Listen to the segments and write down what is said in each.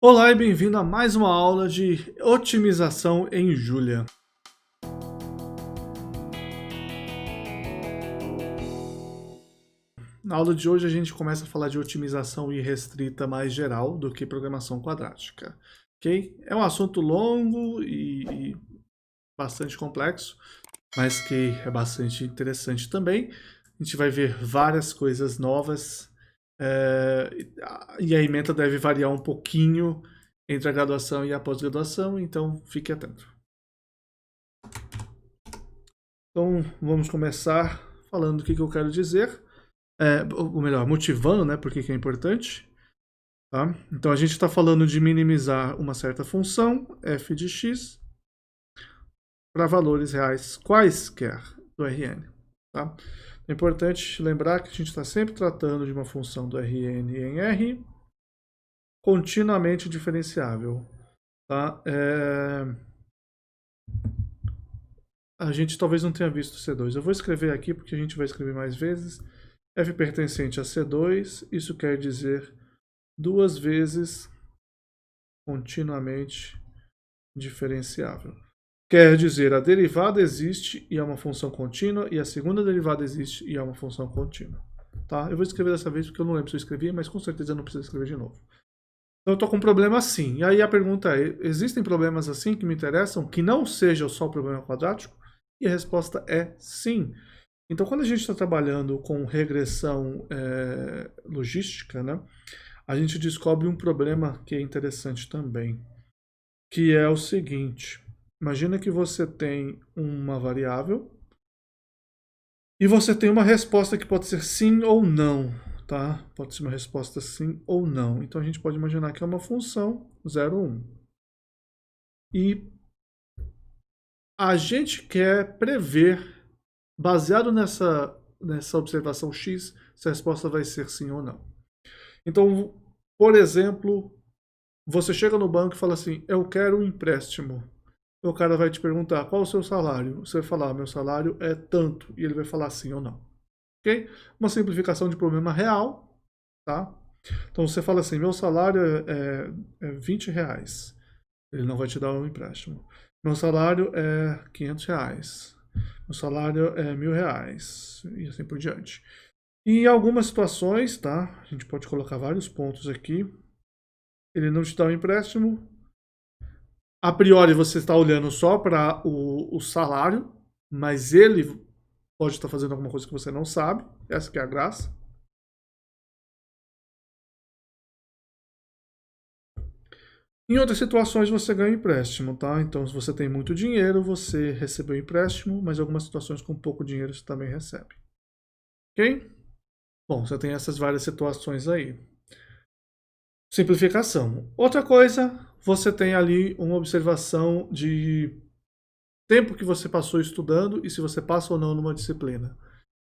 Olá e bem-vindo a mais uma aula de otimização em Julia. Na aula de hoje a gente começa a falar de otimização irrestrita mais geral do que programação quadrática, ok? É um assunto longo e bastante complexo, mas que é bastante interessante também. A gente vai ver várias coisas novas e a ementa deve variar um pouquinho entre a graduação e a pós-graduação, então fique atento. Então, vamos começar falando o que eu quero dizer, ou melhor, motivando, né, por que é importante. Tá? Então, a gente está falando de minimizar uma certa função, f de x, para valores reais quaisquer do Rn. Tá? É importante lembrar que a gente está sempre tratando de uma função do Rn em R, continuamente diferenciável. Tá? A gente talvez não tenha visto C2. Eu vou escrever aqui porque a gente vai escrever mais vezes. F pertencente a C2, isso quer dizer duas vezes continuamente diferenciável. Quer dizer, a derivada existe e é uma função contínua, e a segunda derivada existe e é uma função contínua. Tá? Eu vou escrever dessa vez porque eu não lembro se eu escrevi, mas com certeza eu não preciso escrever de novo. Então eu estou com um problema assim. E aí a pergunta é, existem problemas assim que me interessam que não seja só o problema quadrático? E a resposta é sim. Então, quando a gente está trabalhando com regressão logística, né, a gente descobre um problema que é interessante também, que é o seguinte. Imagina que você tem uma variável e você tem uma resposta que pode ser sim ou não. Tá? Pode ser uma resposta sim ou não. Então, a gente pode imaginar que é uma função 0 ou 1. E a gente quer prever, baseado nessa observação X, se a resposta vai ser sim ou não. Então, por exemplo, você chega no banco e fala assim, eu quero um empréstimo. O cara vai te perguntar, qual o seu salário? Você vai falar, meu salário é tanto, e ele vai falar sim ou não. Ok? Uma simplificação de problema real, tá? Então você fala assim, meu salário é 20 reais. Ele não vai te dar um empréstimo. Meu salário é 500 reais. Meu salário é 1.000 reais. E assim por diante. E em algumas situações, tá? A gente pode colocar vários pontos aqui. Ele não te dá um empréstimo. A priori você está olhando só para o salário, mas ele pode estar fazendo alguma coisa que você não sabe. Essa que é a graça. Em outras situações você ganha empréstimo, tá? Então, se você tem muito dinheiro, você recebeu empréstimo, mas em algumas situações com pouco dinheiro você também recebe. Ok? Bom, você tem essas várias situações aí. Simplificação. Outra coisa, você tem ali uma observação de tempo que você passou estudando e se você passa ou não numa disciplina.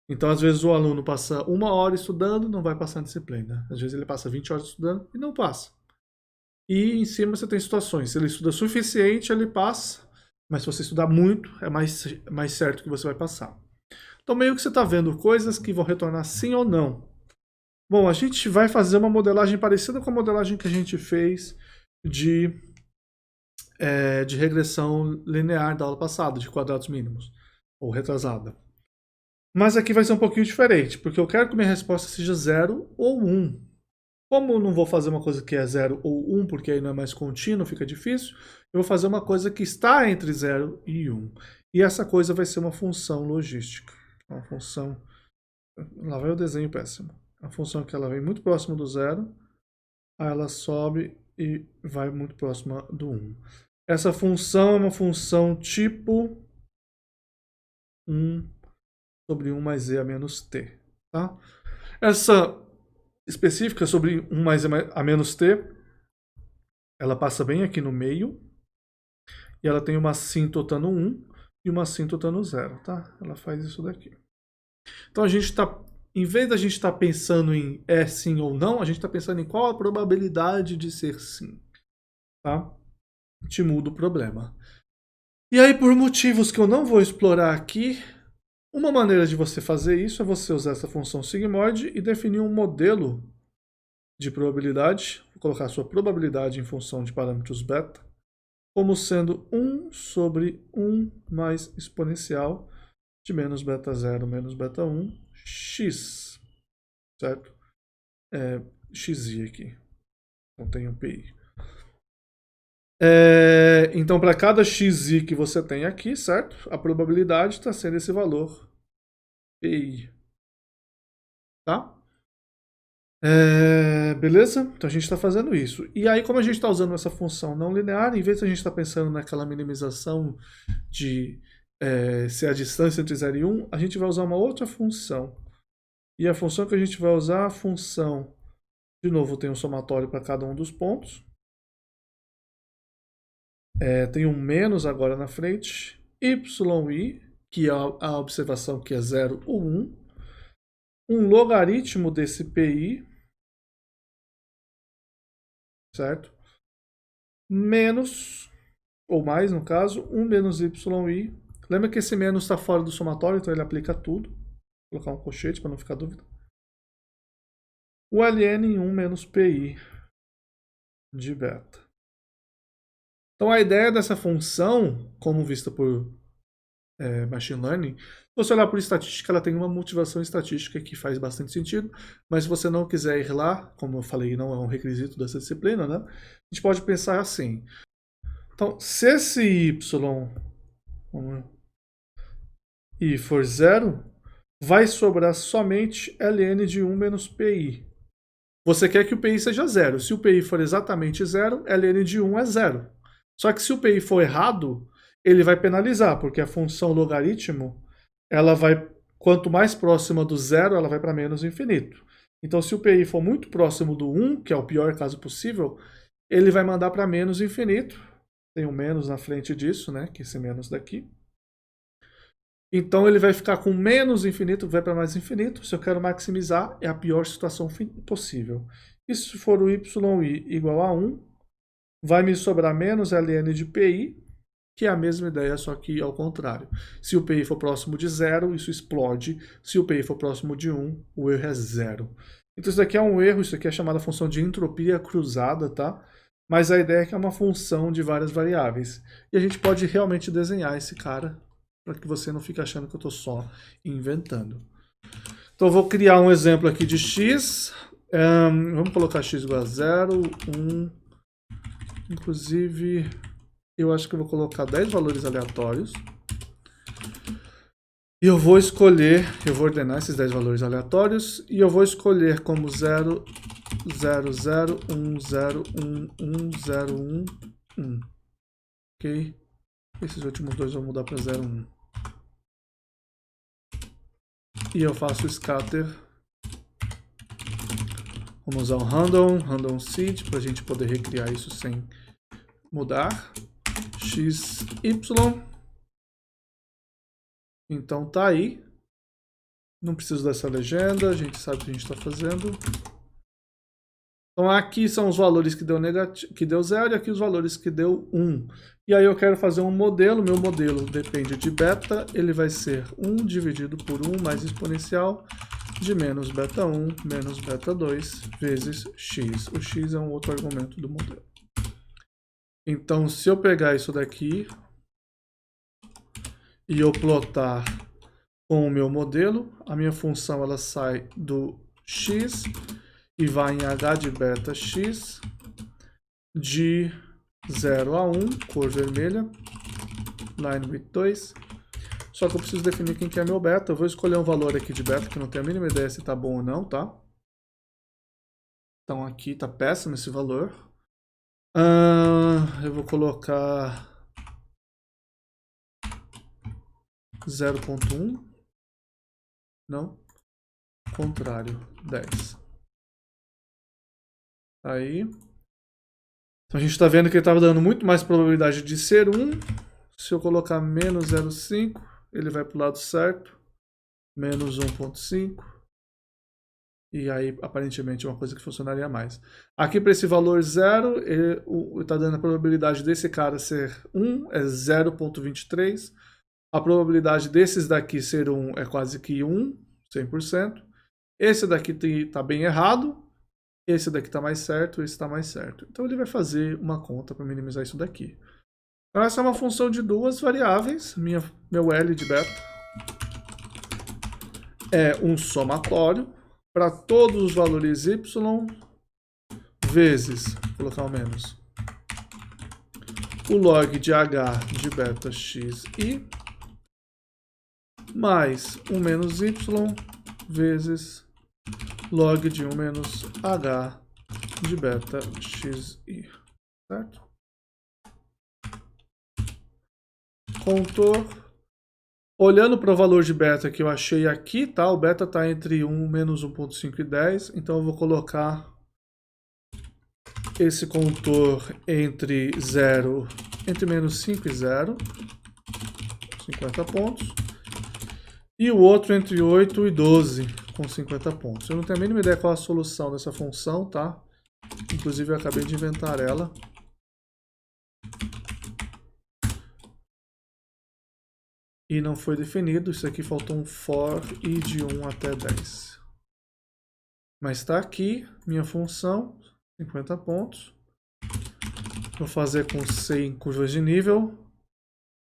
Então, às vezes, o aluno passa 1 hora estudando, não vai passar na disciplina. Às vezes, ele passa 20 horas estudando e não passa. E em cima você tem situações. Se ele estuda o suficiente, ele passa. Mas se você estudar muito, é mais certo que você vai passar. Então, meio que você está vendo coisas que vão retornar sim ou não. Bom, a gente vai fazer uma modelagem parecida com a modelagem que a gente fez de regressão linear da aula passada, de quadrados mínimos, ou retrasada. Mas aqui vai ser um pouquinho diferente, porque eu quero que minha resposta seja 0 ou 1. Como eu não vou fazer uma coisa que é 0 ou 1, porque aí não é mais contínuo, fica difícil, eu vou fazer uma coisa que está entre 0 e 1. E essa coisa vai ser uma função logística. Uma função... Lá vai o desenho péssimo. A função que ela vem muito próximo do 0, aí ela sobe e vai muito próxima do 1. Essa função é uma função tipo 1 sobre 1 mais e a menos t. Tá? Essa específica sobre 1 mais a menos t, ela passa bem aqui no meio, e ela tem uma assíntota no 1 e uma assíntota no 0, tá? Ela faz isso daqui. Então a gente está, em vez da gente estar pensando em é sim ou não, a gente está pensando em qual a probabilidade de ser sim, tá? A gente muda o problema. E aí, por motivos que eu não vou explorar aqui, uma maneira de você fazer isso é você usar essa função sigmoide e definir um modelo de probabilidade, vou colocar a sua probabilidade em função de parâmetros beta, como sendo 1 sobre 1 mais exponencial de menos beta 0 menos beta 1, x, certo? xi aqui, então tem um pi. Então, para cada xi que você tem aqui, certo? A probabilidade está sendo esse valor pi, tá? Beleza? Então a gente está fazendo isso. E aí, como a gente está usando essa função não linear, em vez de a gente estar pensando naquela minimização de ser a distância entre 0 e 1, a gente vai usar uma outra função. E a função que a gente vai usar, a função, de novo, tem um somatório para cada um dos pontos. Tem um menos agora na frente. YI, que é a observação que é 0 ou 1. Um logaritmo desse PI, certo? Menos, ou mais no caso, 1 menos YI. Lembra que esse menos está fora do somatório, então ele aplica tudo. Vou colocar um colchete para não ficar dúvida. O ln em 1 menos PI de beta. Então a ideia dessa função, como vista por Machine Learning, se você olhar por estatística, ela tem uma motivação estatística que faz bastante sentido, mas se você não quiser ir lá, como eu falei, não é um requisito dessa disciplina, né? A gente pode pensar assim. Então, se esse y for 0, vai sobrar somente ln de 1 menos pi. Você quer que o pi seja 0. Se o pi for exatamente 0, ln de 1 é 0. Só que se o pi for errado, ele vai penalizar, porque a função logaritmo, ela vai, quanto mais próxima do 0, ela vai para menos infinito. Então, se o pi for muito próximo do 1, que é o pior caso possível, ele vai mandar para menos infinito. Tem um menos na frente disso, né? Que esse menos daqui. Então ele vai ficar com menos infinito, vai para mais infinito. Se eu quero maximizar, é a pior situação possível. E se for o yi igual a 1, vai me sobrar menos ln de pi, que é a mesma ideia, só que ao contrário. Se o pi for próximo de 0, isso explode. Se o pi for próximo de 1, o erro é 0. Então isso aqui é um erro, isso aqui é chamada função de entropia cruzada, tá? Mas a ideia é que é uma função de várias variáveis. E a gente pode realmente desenhar esse cara, para que você não fique achando que eu estou só inventando. Então eu vou criar um exemplo aqui de x. Vamos colocar x igual a 0, 1. Inclusive, eu acho que eu vou colocar 10 valores aleatórios. E eu vou escolher, eu vou ordenar esses 10 valores aleatórios, e eu vou escolher como 0, 0, 0, 1, 0, 1, 1, 0, 1, 1. Ok? Esses últimos dois eu vou mudar para 0, 1. E eu faço scatter. Vamos usar o random seed, para a gente poder recriar isso sem mudar. XY. Então tá aí. Não preciso dessa legenda, a gente sabe o que a gente está fazendo. Então aqui são os valores que deu 0 e aqui os valores que deu 1. E aí eu quero fazer um modelo, meu modelo depende de beta, ele vai ser 1 dividido por 1 mais exponencial de menos beta 1 menos beta 2 vezes x. O x é um outro argumento do modelo. Então se eu pegar isso daqui e eu plotar com o meu modelo, a minha função ela sai do x e vai em h de beta x de 0 a 1, cor vermelha, line width 2. Só que eu preciso definir quem que é meu beta. Eu vou escolher um valor aqui de beta, que não tenho a mínima ideia se está bom ou não, tá? Então aqui está péssimo esse valor. Eu vou colocar 0.1. Não. Contrário, 10. Aí. Então a gente está vendo que ele estava dando muito mais probabilidade de ser 1. Se eu colocar menos 0,5, ele vai para o lado certo. Menos 1,5. E aí, aparentemente, é uma coisa que funcionaria mais. Aqui, para esse valor 0, está dando a probabilidade desse cara ser 1, é 0,23. A probabilidade desses daqui ser 1 é quase que 1, 100%. Esse daqui está bem errado. esse daqui está mais certo, esse está mais certo. Então ele vai fazer uma conta para minimizar isso daqui. Então essa é uma função de duas variáveis. Meu L de beta é um somatório para todos os valores y vezes, vou colocar o menos, o log de h de beta xi mais 1 menos y vezes log de 1 menos h de beta xi, certo? Contor. Olhando para o valor de beta que eu achei aqui, tá? O beta está entre 1 menos 1.5 e 10, então eu vou colocar esse contor entre menos 5 e 0, 50 pontos. E o outro entre 8 e 12, com 50 pontos. Eu não tenho a mínima ideia qual a solução dessa função, tá? Inclusive eu acabei de inventar ela. E não foi definido, isso aqui faltou um for i de 1 até 10. Mas está aqui, minha função, 50 pontos. Vou fazer com 100 curvas de nível.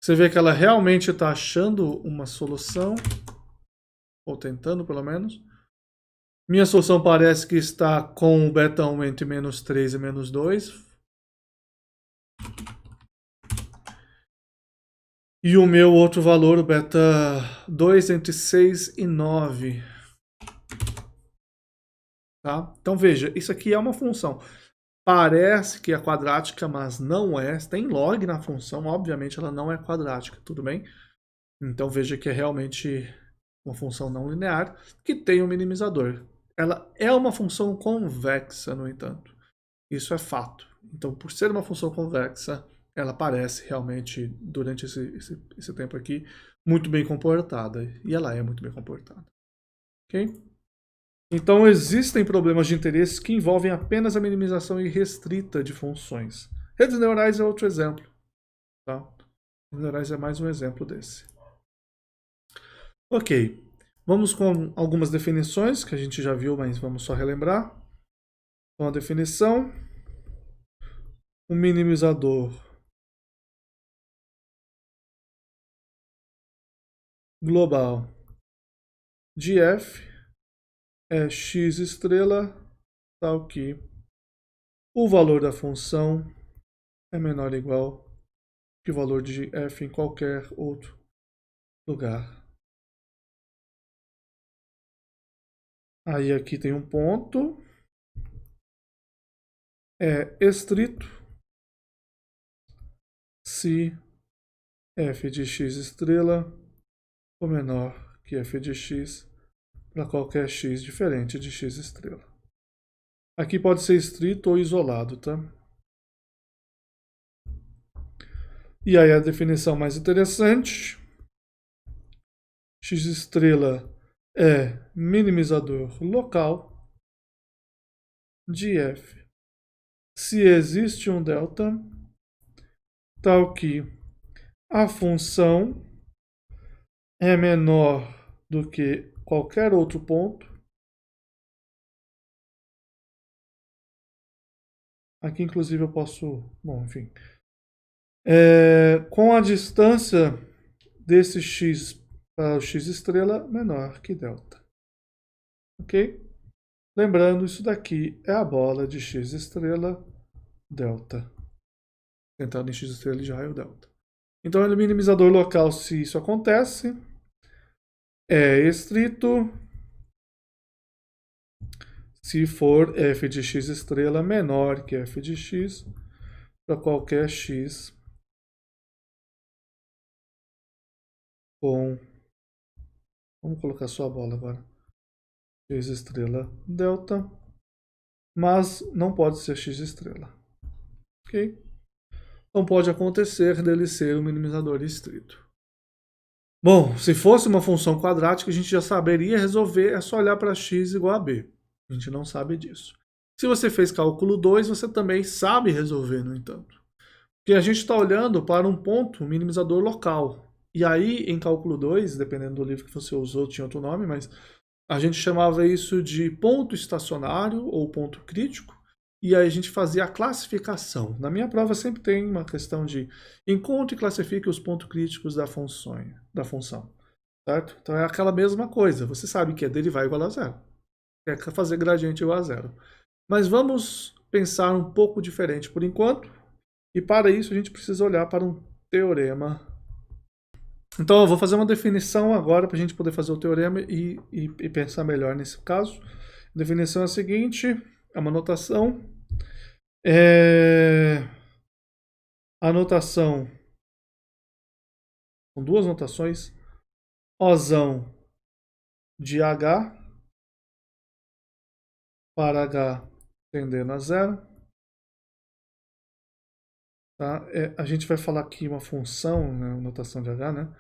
Você vê que ela realmente está achando uma solução, ou tentando pelo menos. Minha solução parece que está com o beta 1 entre menos 3 e menos 2. E o meu outro valor, o beta 2 entre 6 e 9. Tá? Então veja, isso aqui é uma função. Parece que é quadrática, mas não é. Tem log na função, obviamente ela não é quadrática, tudo bem? Então veja que é realmente uma função não linear que tem um minimizador. Ela é uma função convexa, no entanto. Isso é fato. Então, por ser uma função convexa, ela parece realmente, durante esse tempo aqui, muito bem comportada. E ela é muito bem comportada. Ok? Então, existem problemas de interesse que envolvem apenas a minimização irrestrita de funções. Redes neurais é outro exemplo. Tá? Redes neurais é mais um exemplo desse. Ok. Vamos com algumas definições que a gente já viu, mas vamos só relembrar. Então, a definição. O minimizador global de f é x estrela, tal que o valor da função é menor ou igual que o valor de f em qualquer outro lugar. Aí aqui tem um ponto. É estrito se f de x estrela for menor que f de x para qualquer x diferente de x estrela. Aqui pode ser estrito ou isolado, tá? E aí a definição mais interessante. X estrela é minimizador local de f se existe um delta tal que a função é menor do que qualquer outro ponto. Aqui, inclusive, eu posso... Bom, enfim. Com a distância desse x para o x estrela menor que delta. Ok? Lembrando, isso daqui é a bola de x estrela delta. Centrado em x estrela de raio delta. Então, o minimizador local, se isso acontece, é estrito se for f de x estrela menor que f de x para qualquer x com... Vamos colocar só a bola agora. X estrela delta, mas não pode ser x estrela. Ok? Então pode acontecer dele ser um minimizador estrito. Bom, se fosse uma função quadrática, a gente já saberia resolver, é só olhar para x igual a b. A gente não sabe disso. Se você fez cálculo 2, você também sabe resolver, no entanto. Porque a gente está olhando para um ponto minimizador local. E aí, em cálculo 2, dependendo do livro que você usou, tinha outro nome, mas A gente chamava isso de ponto estacionário ou ponto crítico, e aí a gente fazia a classificação. Na minha prova sempre tem uma questão de encontre e classifique os pontos críticos da função, certo? Então é aquela mesma coisa, você sabe que é derivar igual a zero, quer fazer gradiente igual a zero. Mas vamos pensar um pouco diferente por enquanto, e para isso a gente precisa olhar para um teorema. Então eu vou fazer uma definição agora para a gente poder fazer o teorema e pensar melhor nesse caso. A definição é a seguinte, é uma notação. A notação, são duas notações. Ozão de H para H tendendo a zero. Tá? A gente vai falar aqui uma função, né, notação de H, né?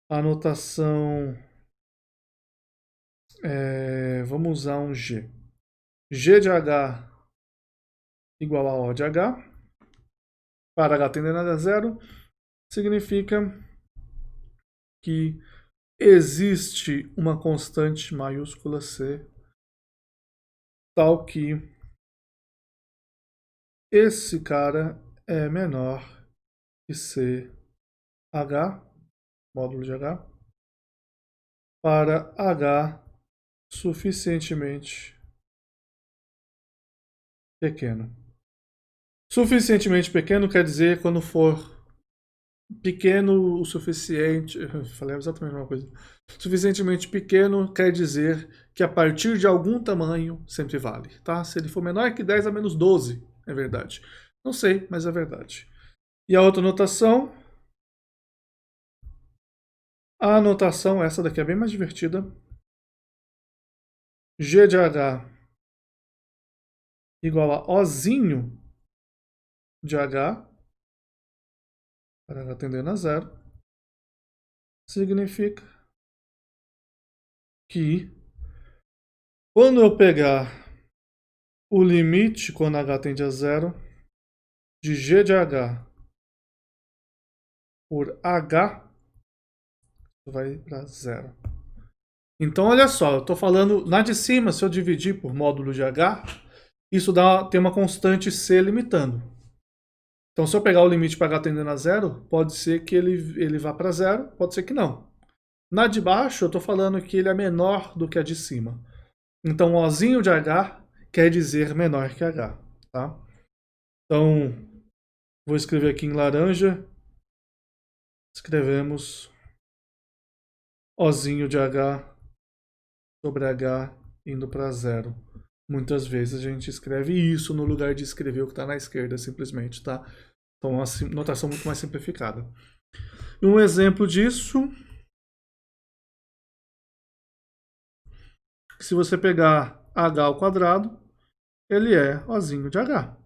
A notação, vamos usar um G. G de H igual a O de H, para H tendendo a zero, significa que existe uma constante maiúscula C, tal que esse cara é menor que CH, módulo de H, para H suficientemente pequeno. Suficientemente pequeno quer dizer quando for pequeno o suficiente. Falei exatamente a mesma coisa. Suficientemente pequeno quer dizer que a partir de algum tamanho sempre vale, tá? Se ele for menor que 10 a menos 12, é verdade. Não sei, mas é verdade. E a outra notação. A notação, essa daqui é bem mais divertida. G de H igual a Ozinho de H, para H tendendo a zero, significa que quando eu pegar o limite quando H tende a zero de G de H por H, vai para zero. Então, olha só, eu estou falando lá de cima, se eu dividir por módulo de H, isso tem uma constante C limitando. Então, se eu pegar o limite para H tendendo a zero, pode ser que ele vá para zero, pode ser que não. Na de baixo, eu estou falando que ele é menor do que a de cima. Então, Ozinho de H quer dizer menor que H. Tá? Então, vou escrever aqui em laranja. Escrevemos Ozinho de H sobre H indo para zero. Muitas vezes a gente escreve isso no lugar de escrever o que está na esquerda, simplesmente, tá? Então, uma notação muito mais simplificada. Um exemplo disso, se você pegar H ao quadrado, ele é Ozinho de H,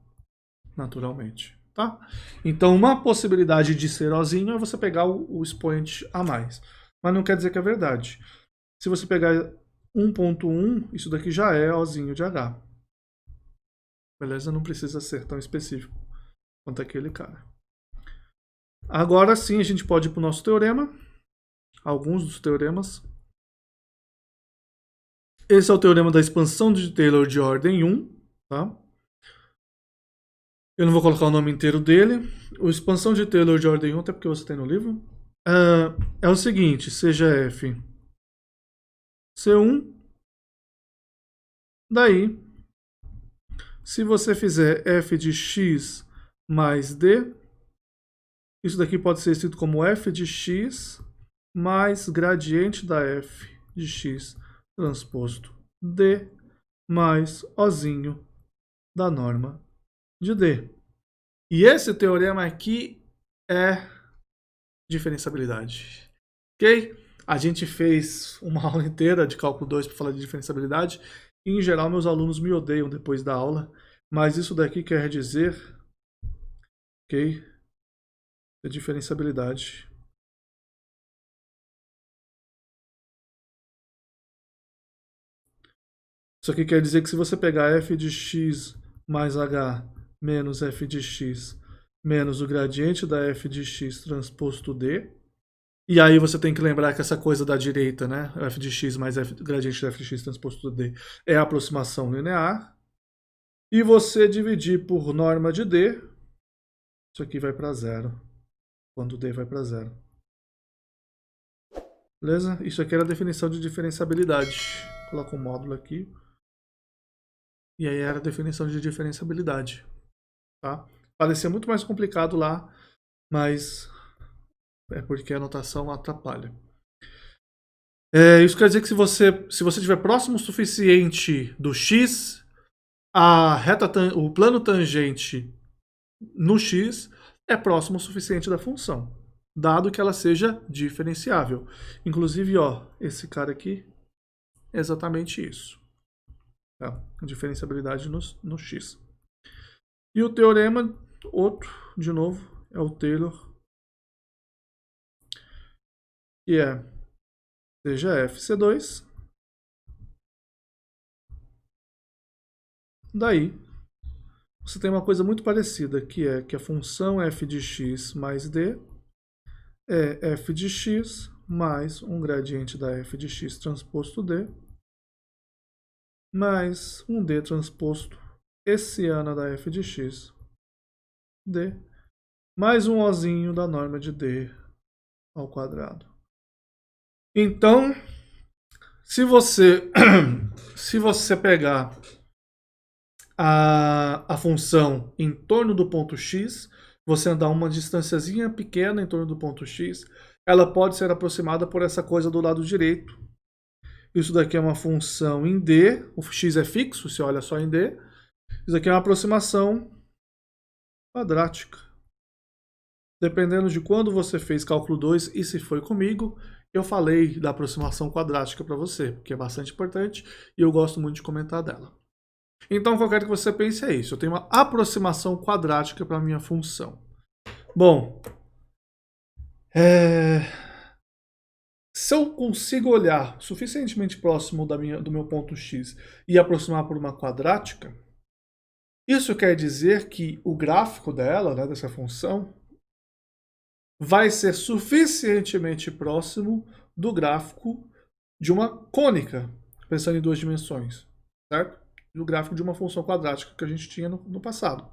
naturalmente, tá? Então, uma possibilidade de ser Ozinho é você pegar o expoente a mais. Mas não quer dizer que é verdade. Se você pegar 1.1, isso daqui já é Ozinho de H. Beleza? Não precisa ser tão específico quanto aquele cara. Agora sim, a gente pode ir para o nosso teorema. Alguns dos teoremas. Esse é o teorema da expansão de Taylor de ordem 1. Tá? Eu não vou colocar o nome inteiro dele. A expansão de Taylor de ordem 1, até porque você tem no livro. É o seguinte, seja f C1. Daí, se você fizer f de x mais d, isso daqui pode ser escrito como f de x mais gradiente da f de x transposto d mais ozinho da norma de d. E esse teorema aqui é diferenciabilidade. Ok? A gente fez uma aula inteira de cálculo 2 para falar de diferenciabilidade. E, em geral, meus alunos me odeiam depois da aula. Mas isso daqui quer dizer, ok, a diferenciabilidade. Isso aqui quer dizer que se você pegar f de x mais h menos f de x menos o gradiente da f de x transposto d, E aí você tem que lembrar que essa coisa da direita, né, f de x mais gradiente de f de x transposto d, é a aproximação linear. E você dividir por norma de d, isso aqui vai para zero, quando d vai para zero. Beleza? Isso aqui era a definição de diferenciabilidade. Coloca um módulo aqui. E aí era a definição de diferenciabilidade. Tá? Parecia muito mais complicado lá, mas é porque a notação atrapalha. Isso quer dizer que se você estiver próximo o suficiente do x, o plano tangente no x é próximo o suficiente da função, dado que ela seja diferenciável. Inclusive, ó, esse cara aqui é exatamente isso. Tá? Diferenciabilidade no x. E o teorema, outro, de novo, é o Taylor, que é seja f C2, daí você tem uma coisa muito parecida, que é que a função f de x mais d é f de x mais um gradiente da f de x transposto d mais um d transposto hessiana da f de x d mais um ozinho da norma de d ao quadrado. Então, se você pegar a função em torno do ponto x, você andar uma distânciazinha pequena em torno do ponto x, ela pode ser aproximada por essa coisa do lado direito. Isso daqui é uma função em d, o x é fixo, você olha só em d. Isso aqui é uma aproximação quadrática. Dependendo de quando você fez cálculo 2 e se foi comigo, eu falei da aproximação quadrática para você, porque é bastante importante e eu gosto muito de comentar dela. Então, o que eu quero que você pense é isso. Eu tenho uma aproximação quadrática para a minha função. Bom, se eu consigo olhar suficientemente próximo do meu ponto x e aproximar por uma quadrática, isso quer dizer que o gráfico dela, né, dessa função, vai ser suficientemente próximo do gráfico de uma cônica, pensando em 2 dimensões, certo? Do gráfico de uma função quadrática que a gente tinha no passado.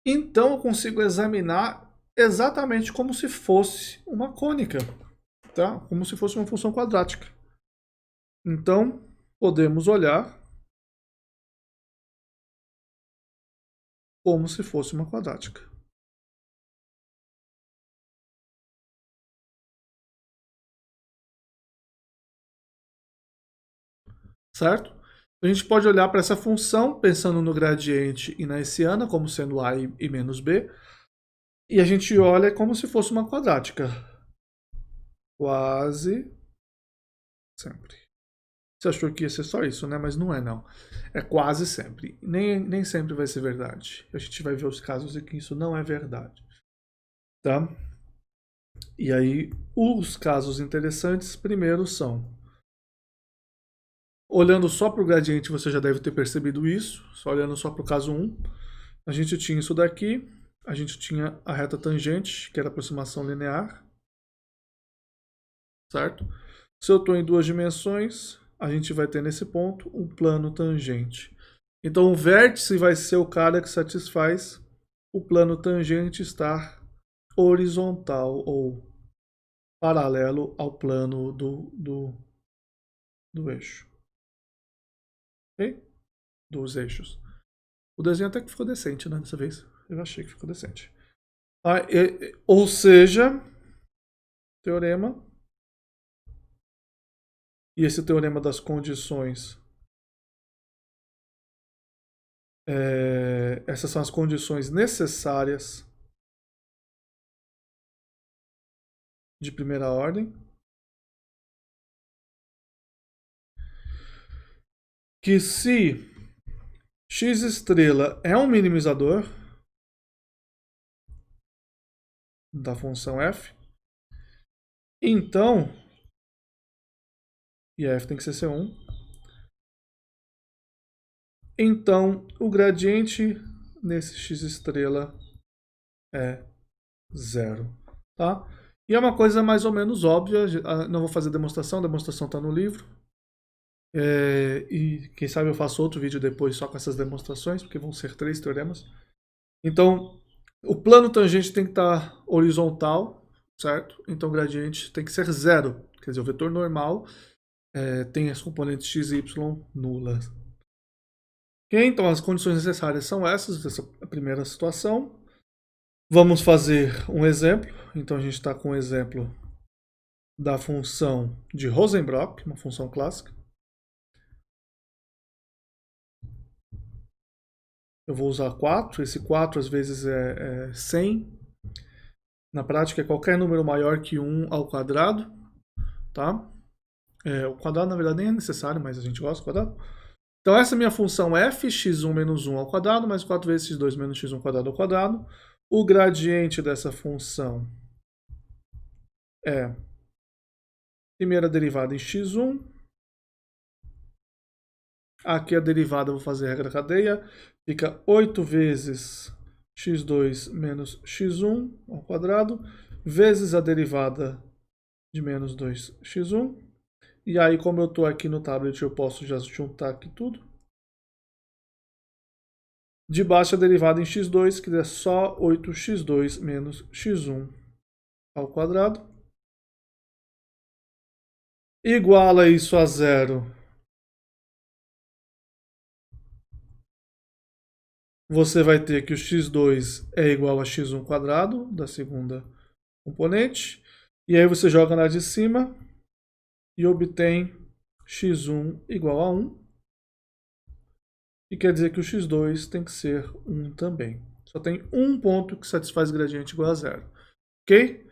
Então eu consigo examinar exatamente como se fosse uma cônica, tá? Como se fosse uma função quadrática. Então podemos olhar como se fosse uma quadrática. Certo? A gente pode olhar para essa função pensando no gradiente e na hessiana como sendo a e menos b, e a gente olha como se fosse uma quadrática. Quase sempre. Você achou que ia ser só isso, né? Mas não é, não. É quase sempre. Nem sempre vai ser verdade. A gente vai ver os casos em que isso não é verdade. Tá? E aí, os casos interessantes, primeiro, são... Olhando só para o gradiente, você já deve ter percebido isso. Só olhando só para o caso 1. A gente tinha isso daqui. A gente tinha a reta tangente, que era a aproximação linear. Certo? Se eu estou em 2 dimensões, a gente vai ter nesse ponto um plano tangente. Então o vértice vai ser o cara que satisfaz o plano tangente estar horizontal ou paralelo ao plano do eixo. Ok? Dos eixos. O desenho até que ficou decente, né, dessa vez. Eu achei que ficou decente. Ou seja, teorema. E esse teorema das condições... essas são as condições necessárias de primeira ordem, que se x estrela é um minimizador da função f, então, e f tem que ser C1, então o gradiente nesse x estrela é 0. tá? E é uma coisa mais ou menos óbvia, não vou fazer demonstração, a demonstração está no livro. E quem sabe eu faço outro vídeo depois só com essas demonstrações, porque vão ser 3 teoremas. Então, o plano tangente tem que estar horizontal, certo? Então o gradiente tem que ser zero, quer dizer, o vetor normal tem as componentes x e y nulas. Ok? Então as condições necessárias são essas, essa é a primeira situação. Vamos fazer um exemplo. Então a gente está com o exemplo da função de Rosenbrock, uma função clássica. Eu vou usar 4, esse 4 às vezes é 100. Na prática é qualquer número maior que 1 ao quadrado, tá? O quadrado na verdade nem é necessário, mas a gente gosta do quadrado. Então essa é a minha função f, x1 menos 1 ao quadrado, mais 4 vezes x2 menos x1 quadrado ao quadrado. O gradiente dessa função é primeira derivada em x1. Aqui a derivada eu vou fazer a regra da cadeia. Fica 8 vezes x2 menos x1 ao quadrado, vezes a derivada de menos 2x1. E aí, como eu estou aqui no tablet, eu posso já juntar aqui tudo. De baixo a derivada em x2, que é só 8x2 menos x1 ao quadrado. Iguala isso a zero. Você vai ter que o x2 é igual a x1 quadrado, da segunda componente. E aí você joga na de cima e obtém x1 igual a 1. E quer dizer que o x2 tem que ser 1 também. Só tem um ponto que satisfaz gradiente igual a zero. Ok?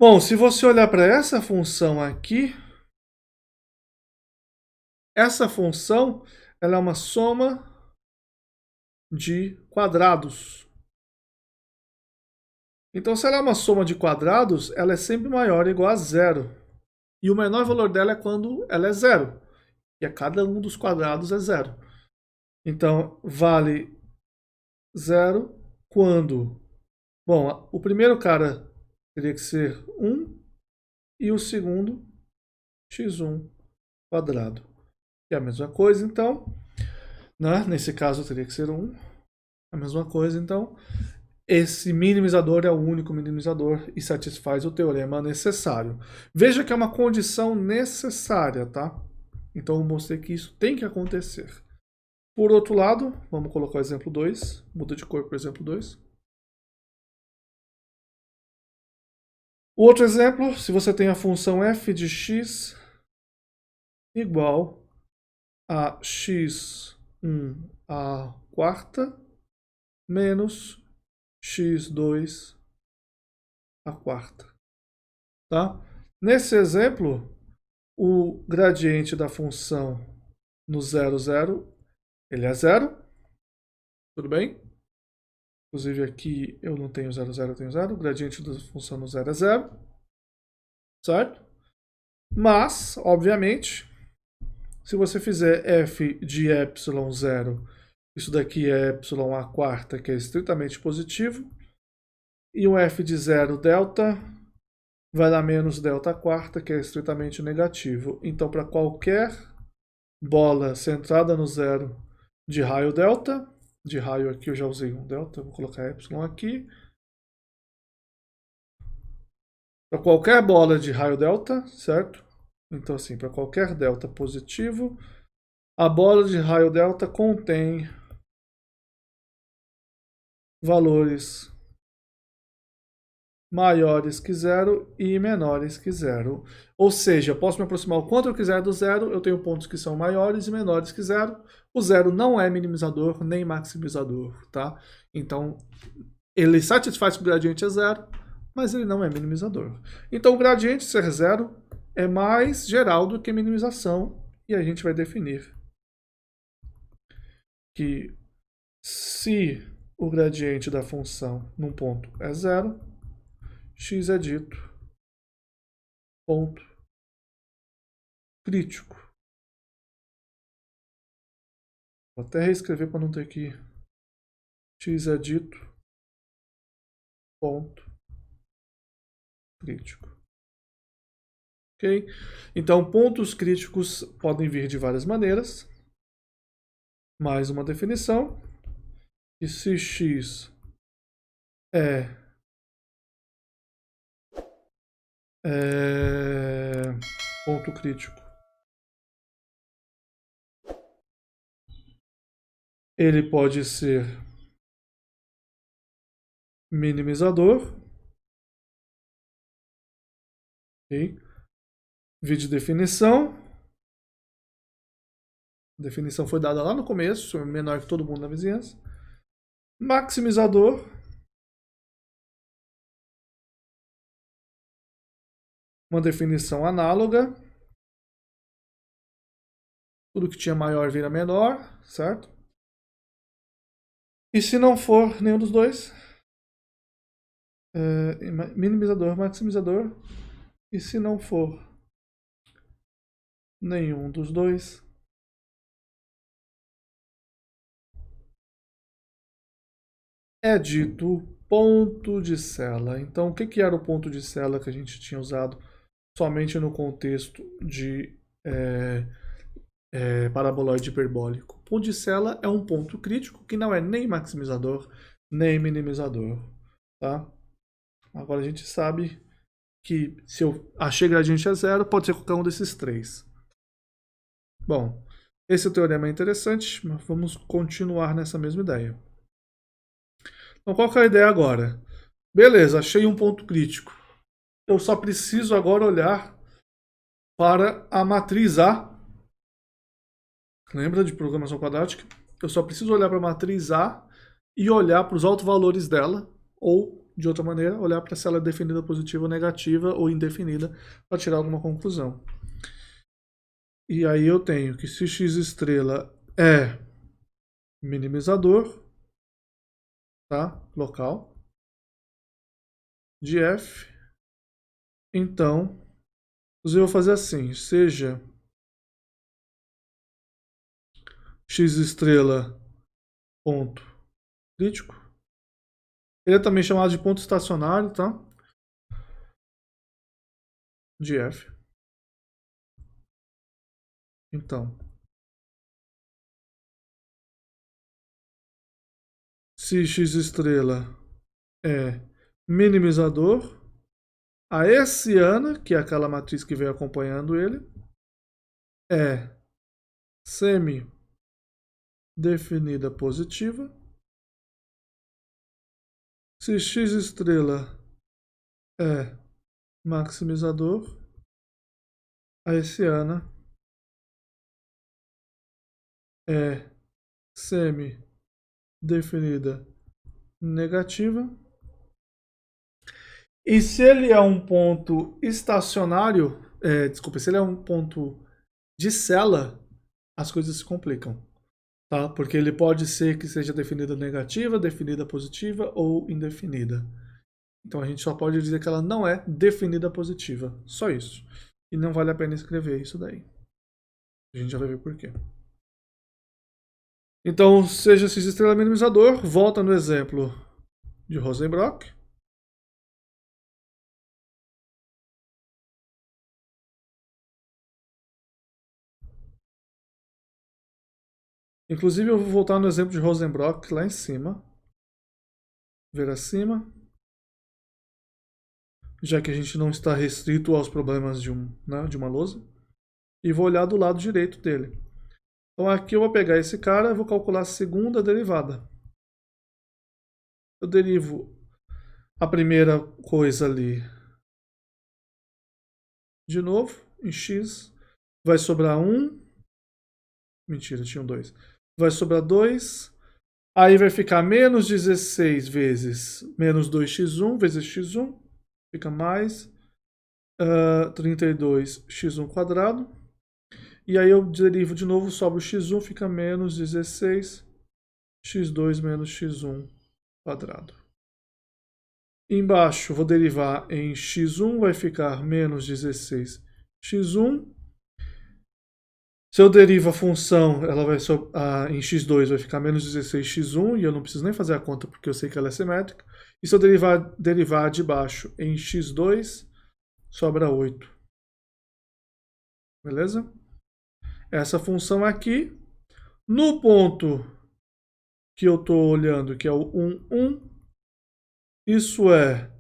Bom, se você olhar para essa função aqui, essa função ela é uma soma de quadrados. Então, se ela é uma soma de quadrados, ela é sempre maior ou igual a zero. E o menor valor dela é quando ela é zero. E a cada um dos quadrados é zero. Então, vale zero quando... Bom, o primeiro cara teria que ser 1 e o segundo x1 quadrado. Que é a mesma coisa, então. Né? Nesse caso teria que ser 1. A mesma coisa, então. Esse minimizador é o único minimizador e satisfaz o teorema necessário. Veja que é uma condição necessária, tá? Então eu mostrei que isso tem que acontecer. Por outro lado, vamos colocar o exemplo 2. Muda de cor para o exemplo 2. O outro exemplo, se você tem a função f de x igual a x1 à quarta menos x2 à quarta. Tá? Nesse exemplo, o gradiente da função no 0, 0, ele é 0. Tudo bem? Inclusive aqui eu não tenho 0, 0, eu tenho 0. O gradiente da função no 0 é 0. Certo? Mas, obviamente, se você fizer f de epsilon 0, isso daqui é epsilon à quarta, que é estritamente positivo. E um f de 0 delta vai dar menos delta quarta, que é estritamente negativo. Então, para qualquer bola centrada no zero de raio delta, de raio aqui eu já usei um delta, vou colocar epsilon aqui. Para qualquer bola de raio delta, certo? Então, assim, para qualquer delta positivo, a bola de raio delta contém valores maiores que zero e menores que zero. Ou seja, eu posso me aproximar o quanto eu quiser do zero, eu tenho pontos que são maiores e menores que zero. O zero não é minimizador nem maximizador, tá? Então, ele satisfaz que o gradiente é zero, mas ele não é minimizador. Então, o gradiente ser zero é mais geral do que minimização, e a gente vai definir que se o gradiente da função num ponto é zero, x é dito ponto crítico. Vou até reescrever para não ter que... x é dito ponto crítico. Ok? Então, pontos críticos podem vir de várias maneiras. Mais uma definição. E se x é ponto crítico, ele pode ser minimizador. Ok? Vídeo definição. A definição foi dada lá no começo, menor que todo mundo na vizinhança. Maximizador. Uma definição análoga. Tudo que tinha maior vira menor, certo? E se não for nenhum dos dois, minimizador, maximizador. E se não for nenhum dos dois, é dito ponto de Sella. Então, o que era o ponto de Sella que a gente tinha usado somente no contexto de paraboloide hiperbólico? O ponto de Sella é um ponto crítico que não é nem maximizador, nem minimizador. Tá? Agora a gente sabe que se eu achei gradiente a zero, pode ser qualquer um desses três. Bom, esse teorema é interessante, mas vamos continuar nessa mesma ideia. Então, qual que é a ideia agora? Beleza, achei um ponto crítico. Eu só preciso agora olhar para a matriz A. Lembra de programação quadrática? Eu só preciso olhar para a matriz A e olhar para os autovalores dela, ou, de outra maneira, olhar para se ela é definida positiva ou negativa ou indefinida para tirar alguma conclusão. E aí eu tenho que se x estrela é minimizador, tá? Local, de f, então eu vou fazer assim, seja x estrela ponto crítico, ele é também chamado de ponto estacionário, tá? De f. Então, se x estrela é minimizador, a hessiana, que é aquela matriz que vem acompanhando ele, é semi-definida positiva. Se x estrela é maximizador, a hessiana é semi-definida negativa. E se ele é um ponto estacionário, se ele é um ponto de Sella, as coisas se complicam. Tá? Porque ele pode ser que seja definida negativa, definida positiva ou indefinida. Então a gente só pode dizer que ela não é definida positiva. Só isso. E não vale a pena escrever isso daí. A gente já vai ver por quê. Então, seja x estrela minimizador, volta no exemplo de Rosenbrock. Inclusive, eu vou voltar no exemplo de Rosenbrock lá em cima. Ver acima. Já que a gente não está restrito aos problemas de uma lousa. E vou olhar do lado direito dele. Então aqui eu vou pegar esse cara e vou calcular a segunda derivada. Eu derivo a primeira coisa ali de novo, em x. Vai sobrar 1. Mentira, tinham 2. Vai sobrar 2. Aí vai ficar menos 16 vezes menos 2x1 vezes x1. Fica mais 32x1 quadrado. E aí eu derivo de novo, sobra o x1, fica menos 16 x2 menos x1 quadrado. Embaixo vou derivar em x1, vai ficar menos 16 x1. Se eu derivo a função, ela vai em x2 vai ficar menos 16x1, e eu não preciso nem fazer a conta porque eu sei que ela é simétrica. E se eu derivar de baixo em x2, sobra 8. Beleza? Essa função aqui, no ponto que eu estou olhando, que é o 1, 1, isso é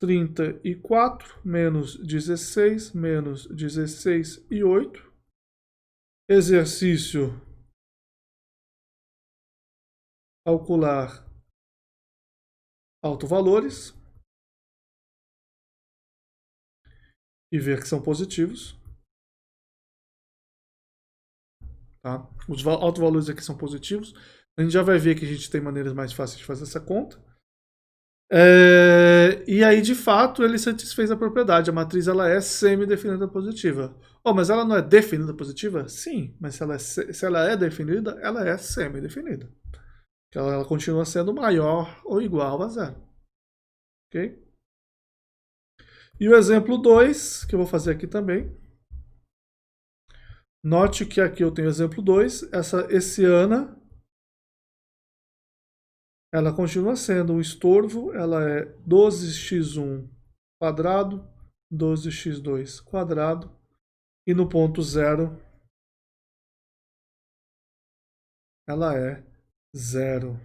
34 menos 16 menos 16 e 8. Exercício: calcular autovalores e ver que são positivos. Tá? Os autovalores aqui são positivos. A gente já vai ver que a gente tem maneiras mais fáceis de fazer essa conta. E aí, de fato, ele satisfez a propriedade. A matriz ela é semi-definida positiva. Oh, mas ela não é definida positiva? Sim, mas se ela é definida, ela é semi-definida. Ela continua sendo maior ou igual a zero. Ok? E o exemplo 2, que eu vou fazer aqui também. Note que aqui eu tenho o exemplo 2. Essa hessiana, ela continua sendo um estorvo. Ela é 12x1 quadrado, 12x2 quadrado. E no ponto 0, ela é 0.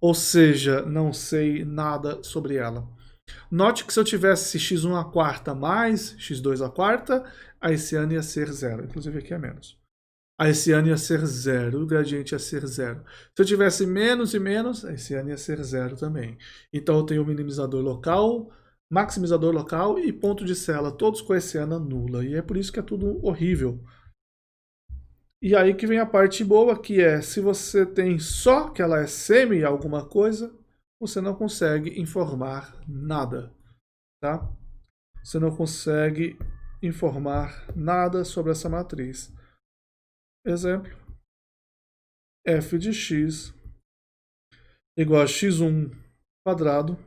Ou seja, não sei nada sobre ela. Note que se eu tivesse x1 à quarta mais x2 à quarta, a hessiana ia ser 0. Inclusive aqui é menos. A hessiana ia ser 0, o gradiente ia ser 0. Se eu tivesse menos e menos, a hessiana ia ser 0 também. Então eu tenho o minimizador local, maximizador local e ponto de cela, todos com a hessiana nula. E é por isso que é tudo horrível. E aí que vem a parte boa, que é, se você tem só que ela é semi alguma coisa, você não consegue informar nada, tá? Você não consegue informar nada sobre essa matriz. Exemplo, f de x igual a x1 quadrado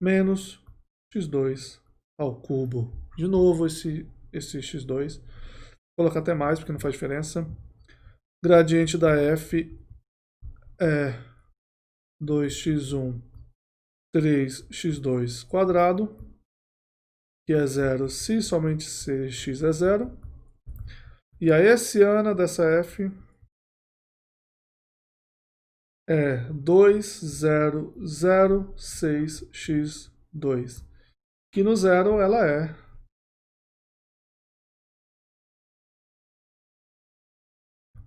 menos x2 ao cubo. De novo esse x2. Vou colocar até mais, porque não faz diferença. Gradiente da f é 2x1, 3x2 quadrado, que é 0 se somente se x é 0. E a hessiana dessa f é 2006x2, que no 0 ela é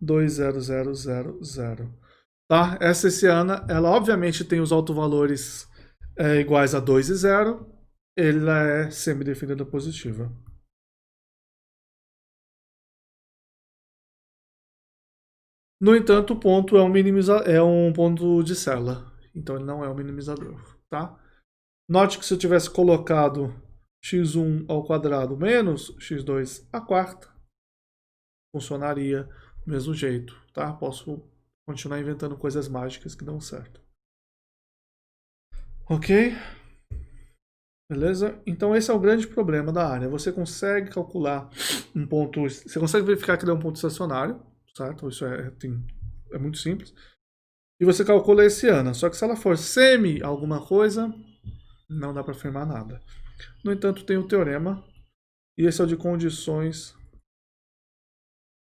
20000. Tá? Essa hessiana, ela obviamente tem os autovalores iguais a 2 e 0. Ela é semidefinida positiva. No entanto, o ponto é um ponto de cela. Então ele não é um minimizador. Tá? Note que se eu tivesse colocado x1 ao quadrado menos x2 à quarta, funcionaria do mesmo jeito. Tá? Posso continuar inventando coisas mágicas que dão certo. Ok? Beleza? Então esse é o grande problema da área. Você consegue calcular um ponto... Você consegue verificar que ele é um ponto estacionário, certo? Isso é muito simples. E você calcula a hessiana. Só que se ela for semi alguma coisa, não dá para afirmar nada. No entanto, tem o teorema. E esse é o de condições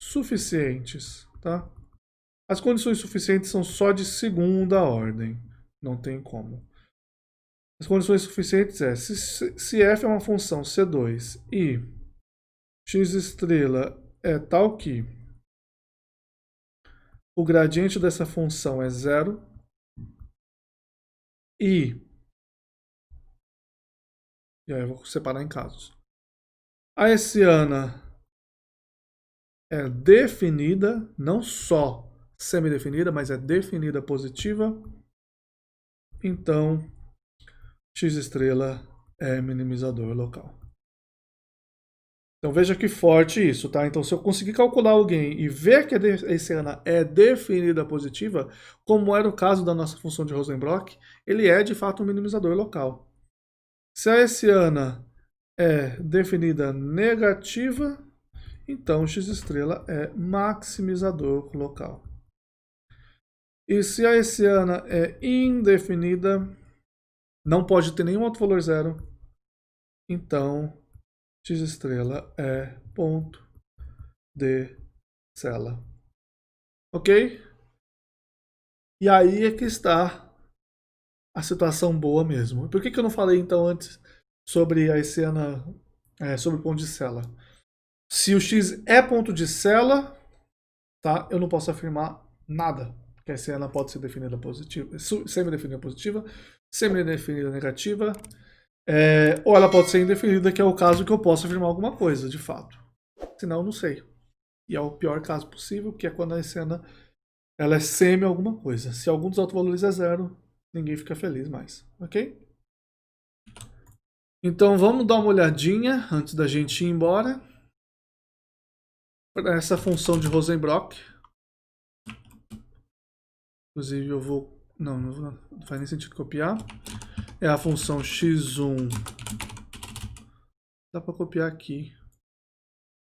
suficientes. Tá? As condições suficientes são só de segunda ordem. Não tem como. As condições suficientes é, se f é uma função C2 e x' é tal que o gradiente dessa função é 0 e aí eu vou separar em casos. A hessiana é definida, não só semidefinida, mas é definida positiva, então x' é minimizador local. Então veja que forte isso, tá? Então se eu conseguir calcular alguém e ver que a hessiana é definida positiva, como era o caso da nossa função de Rosenbrock, ele é de fato um minimizador local. Se a hessiana é definida negativa, então x' é maximizador local. E se a hessiana é indefinida, não pode ter nenhum autovalor zero, então x estrela é ponto de cela. Ok? E aí é que está a situação boa mesmo. Por que eu não falei então antes sobre a Hessiana, sobre o ponto de cela? Se o x é ponto de cela, tá? Eu não posso afirmar nada. Porque a Hessiana pode ser definida positiva, semi-definida positiva, semi-definida negativa, ou ela pode ser indefinida, que é o caso que eu posso afirmar alguma coisa, de fato. Senão, eu não sei. E é o pior caso possível, que é quando a Hessiana ela é semi alguma coisa. Se algum dos autovalores é zero, ninguém fica feliz mais, ok? Então vamos dar uma olhadinha antes da gente ir embora para essa função de Rosenbrock. Inclusive eu vou... Não faz nem sentido copiar. É a função x1. Dá para copiar aqui.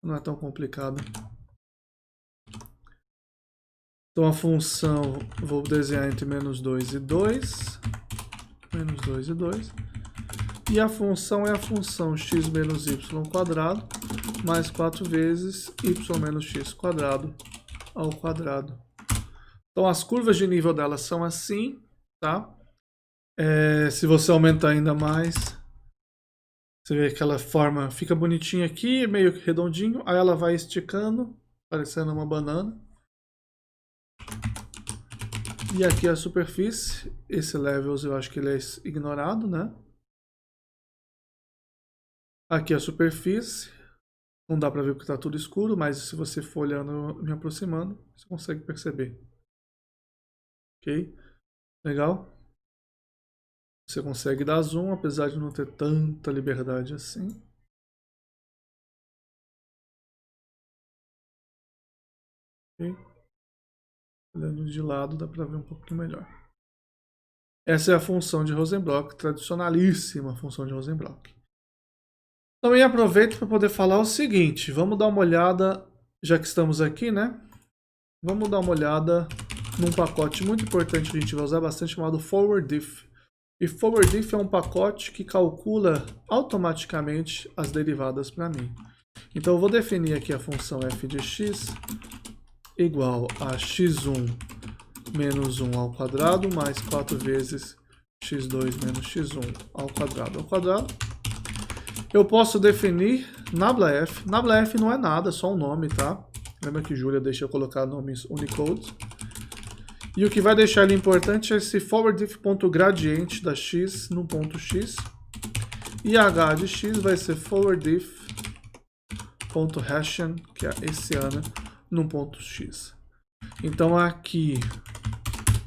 Não é tão complicado. Então a função, vou desenhar entre menos 2 e 2. Menos 2 e 2. E a função é a função x menos y quadrado mais 4 vezes y menos x quadrado ao quadrado. Então as curvas de nível delas são assim, tá? Se você aumentar ainda mais, você vê que ela forma, fica bonitinha aqui, meio que redondinho, aí ela vai esticando, parecendo uma banana. E aqui a superfície, esse levels eu acho que ele é ignorado, né? Aqui a superfície, não dá para ver porque está tudo escuro, mas se você for olhando, me aproximando, você consegue perceber. Ok? Legal? Você consegue dar zoom, apesar de não ter tanta liberdade assim. Ok? Olhando de lado dá para ver um pouquinho melhor. Essa é a função de Rosenbrock, tradicionalíssima função de Rosenbrock. Também aproveito para poder falar o seguinte, vamos dar uma olhada, já que estamos aqui, né? Vamos dar uma olhada num pacote muito importante que a gente vai usar bastante, chamado ForwardDiff. E ForwardDiff é um pacote que calcula automaticamente as derivadas para mim. Então eu vou definir aqui a função f de x igual a x1 menos 1 ao quadrado mais 4 vezes x2 menos x1 ao quadrado. Eu posso definir NablaF. NablaF não é nada, é só um nome, tá? Lembra que Julia deixa eu colocar nomes Unicode. E o que vai deixar ele importante é esse forwarddiff.gradiente da x no ponto x. E h de x vai ser forwarddiff.hessian, que é hessiana, no ponto x. Então aqui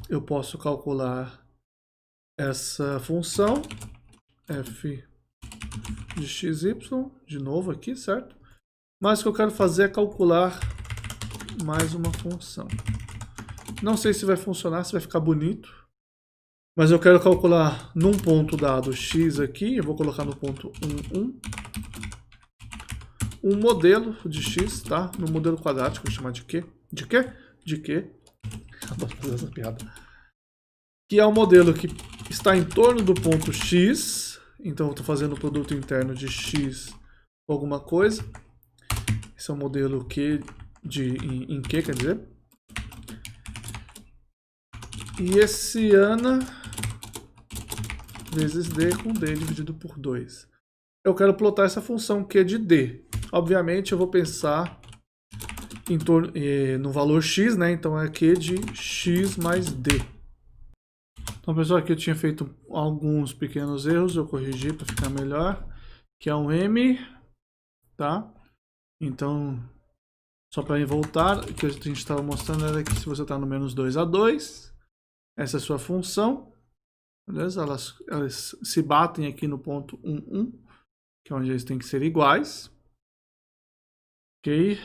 eu posso calcular essa função f de xy, de novo aqui, certo? Mas o que eu quero fazer é calcular mais uma função. Não sei se vai funcionar, se vai ficar bonito. Mas eu quero calcular num ponto dado x aqui, eu vou colocar no ponto 1, um modelo de x, tá? No modelo quadrático, vou chamar de quê? De quê? De quê? Adoro fazer essa piada. Que é um modelo que está em torno do ponto x. Então eu estou fazendo o produto interno de x alguma coisa. Esse é o modelo Q em Q, quer dizer. E esse ANA vezes D com D dividido por 2. Eu quero plotar essa função Q de D. Obviamente eu vou pensar no valor x, né? Então é Q de x mais D. Então, pessoal, aqui eu tinha feito alguns pequenos erros, eu corrigi para ficar melhor, que é um M, tá? Então, só para voltar, o que a gente estava mostrando era que se você está no menos 2 a 2, essa é a sua função, beleza? Elas se batem aqui no ponto 1, 1, que é onde eles têm que ser iguais, ok?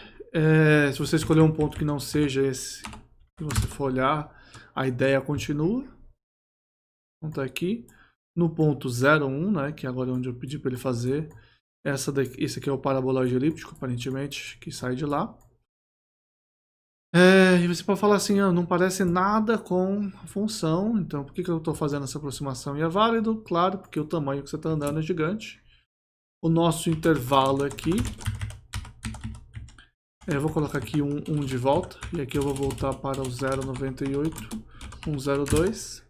Se você escolher um ponto que não seja esse, se você for olhar, a ideia continua. Então tá aqui no ponto 0, 1, né, que agora é onde eu pedi para ele fazer. Esse aqui é o paraboloide elíptico, aparentemente, que sai de lá. E você pode falar assim, não parece nada com a função, então por que eu estou fazendo essa aproximação? E é válido, claro, porque o tamanho que você está andando é gigante. o nosso intervalo aqui. Eu vou colocar aqui um de volta, e aqui eu vou voltar para o 0,98, 1,02.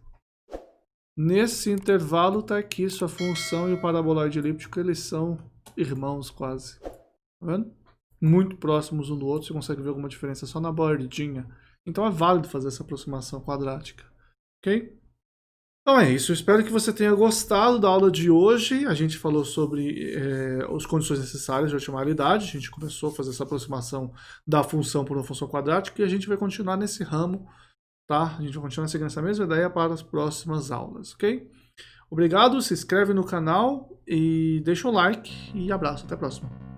Nesse intervalo está aqui sua função e o paraboloide elíptico, eles são irmãos quase. Tá vendo? Muito próximos um do outro, você consegue ver alguma diferença só na bordinha. Então é válido fazer essa aproximação quadrática. Ok? Então é isso, eu espero que você tenha gostado da aula de hoje. A gente falou sobre as condições necessárias de otimalidade, a gente começou a fazer essa aproximação da função por uma função quadrática e a gente vai continuar nesse ramo, tá? A gente vai continuar seguindo essa mesma ideia para as próximas aulas, ok? Obrigado, se inscreve no canal e deixa um like e abraço, até a próxima.